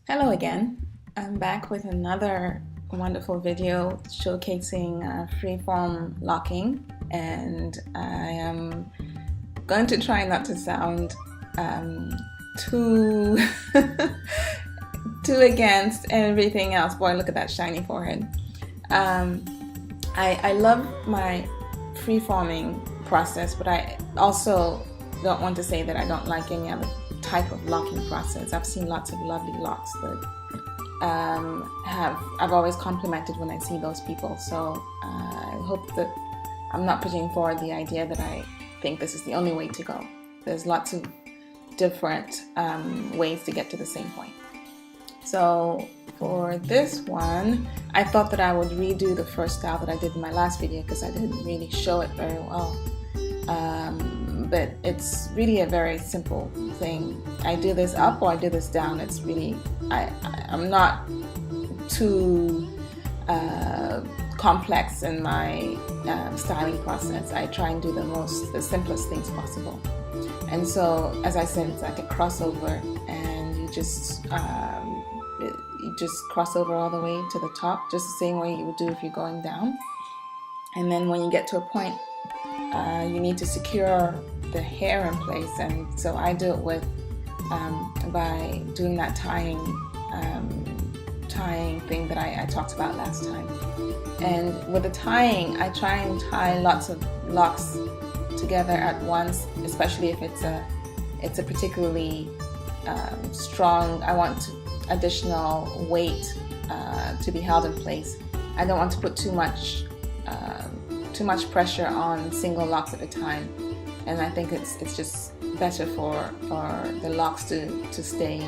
Hello again. I'm back with another wonderful video showcasing freeform locking, and I am going to try not to sound too too against everything else. Boy, look at that shiny forehead. I love my freeforming process, but I also don't want to say that I don't like any other type of locking process. I've seen lots of lovely locks that I've always complimented when I see those people. So I hope that I'm not putting forward the idea that I think this is the only way to go. There's lots of different ways to get to the same point. So for this one, I thought that I would redo the first style that I did in my last video because I didn't really show it very well. But it's really a very simple thing. I do this up or I do this down. It's really, I'm not too complex in my styling process. I try and do the simplest things possible. And so, as I said, it's like a crossover, and you just cross over all the way to the top, just the same way you would do if you're going down. And then when you get to a point, you need to secure the hair in place, and so I do it with by doing that tying thing that I talked about last time. And with the tying, I try and tie lots of locks together at once, especially if it's a particularly strong. I want additional weight to be held in place. I don't want to put too much pressure on single locks at a time, and I think it's just better for the locks to stay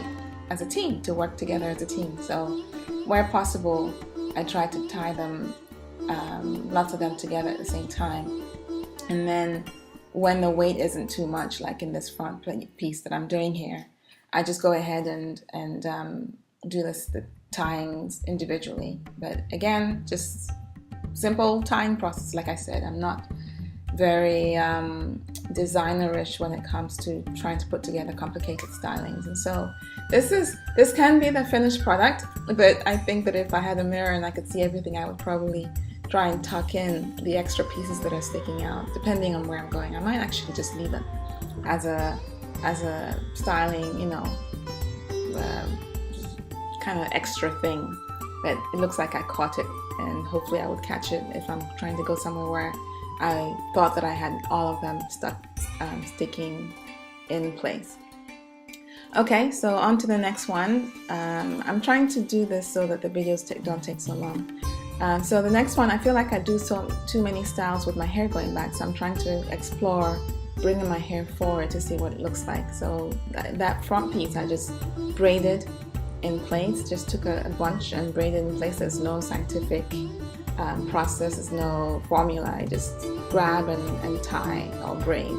as a team, to work together as a team. So where possible, I try to tie them, lots of them together at the same time. And then when the weight isn't too much, like in this front piece that I'm doing here, I just go ahead and do the tyings individually. But again, just simple tying process. Like I said, I'm not very designerish when it comes to trying to put together complicated stylings. And so this can be the finished product, but I think that if I had a mirror and I could see everything, I would probably try and tuck in the extra pieces that are sticking out, depending on where I'm going. I might actually just leave it as a styling, kind of extra thing. But it looks like I caught it, and hopefully I would catch it if I'm trying to go somewhere where I thought that I had all of them sticking in place. Okay, so on to the next one. I'm trying to do this so that the videos don't take so long. So the next one, I feel like I do too many styles with my hair going back, so I'm trying to explore bringing my hair forward to see what it looks like. So that front piece I just braided in place, just took a bunch and braided in place. There's no scientific process, there's no formula. I just grab and tie or braid.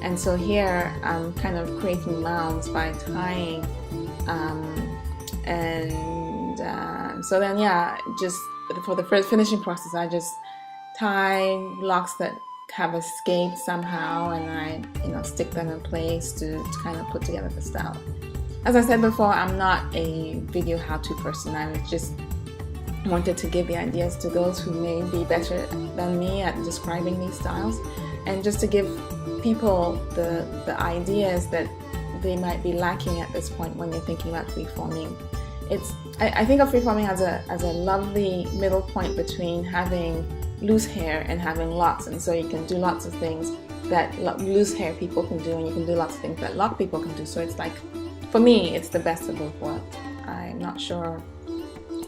And so here I'm kind of creating mounds by tying, so then just for the first finishing process, I just tie locks that have escaped somehow, and I stick them in place to kind of put together the style. As I said before, I'm not a video how-to person. I just wanted to give the ideas to those who may be better than me at describing these styles, and just to give people the ideas that they might be lacking at this point when they're thinking about freeforming. I think of freeforming as a lovely middle point between having loose hair and having locks, and so you can do lots of things that loose hair people can do, and you can do lots of things that lock people can do. So it's like, for me, it's the best of both worlds. I'm not sure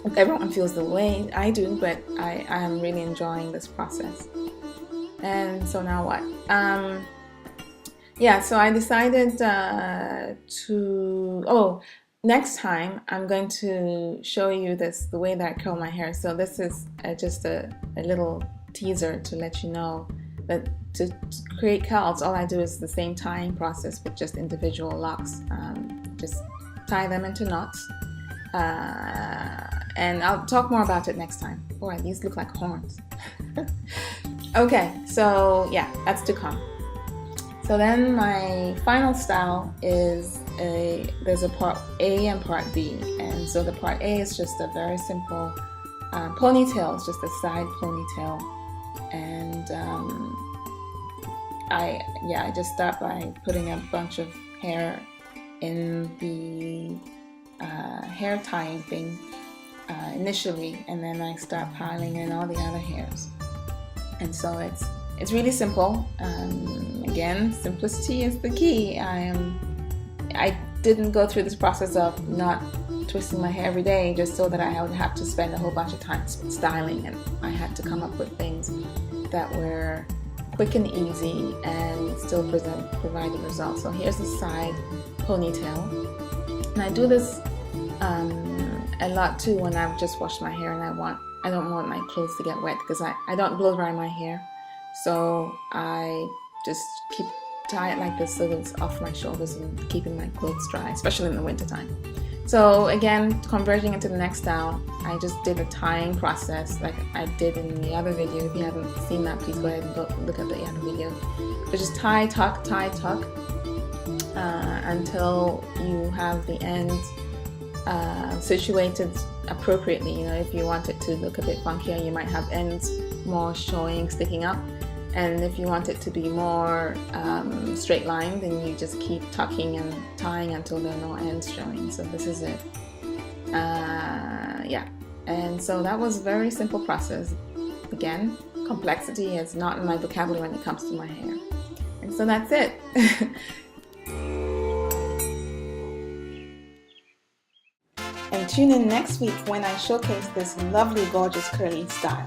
if everyone feels the way I do, but I am really enjoying this process. And so now what? So I decided next time I'm going to show you the way that I curl my hair. So this is just a little teaser to let you know that to create curls, all I do is the same tying process with just individual locks. Just tie them into knots. And I'll talk more about it next time. Boy, these look like horns. Okay, so yeah, that's to come. So then my final style is there's a part A and part B, and so the part A is just a very simple ponytail. It's just a side ponytail, and I just start by putting a bunch of hair in the hair tying thing initially, and then I start piling in all the other hairs. And so it's really simple. Again, simplicity is the key. I didn't go through this process of not twisting my hair every day just so that I would have to spend a whole bunch of time styling, and I had to come up with things that were quick and easy and still provide the result. So here's the side ponytail, and I do this a lot too when I've just washed my hair and I don't want my clothes to get wet, because I don't blow dry my hair, so I just tie it like this so that it's off my shoulders and keeping my clothes dry, especially in the winter time. So again, converting into the next style, I just did a tying process like I did in the other video. If you haven't seen that, please go ahead and look at the other video. But just tie, tuck, until you have the end situated appropriately. You know, if you want it to look a bit funkier, you might have ends more showing, sticking up. And if you want it to be more straight line, then you just keep tucking and tying until there are no ends showing. So this is it. Yeah. And so that was a very simple process. Again, complexity is not in my vocabulary when it comes to my hair. And so that's it. And tune in next week when I showcase this lovely, gorgeous curly style.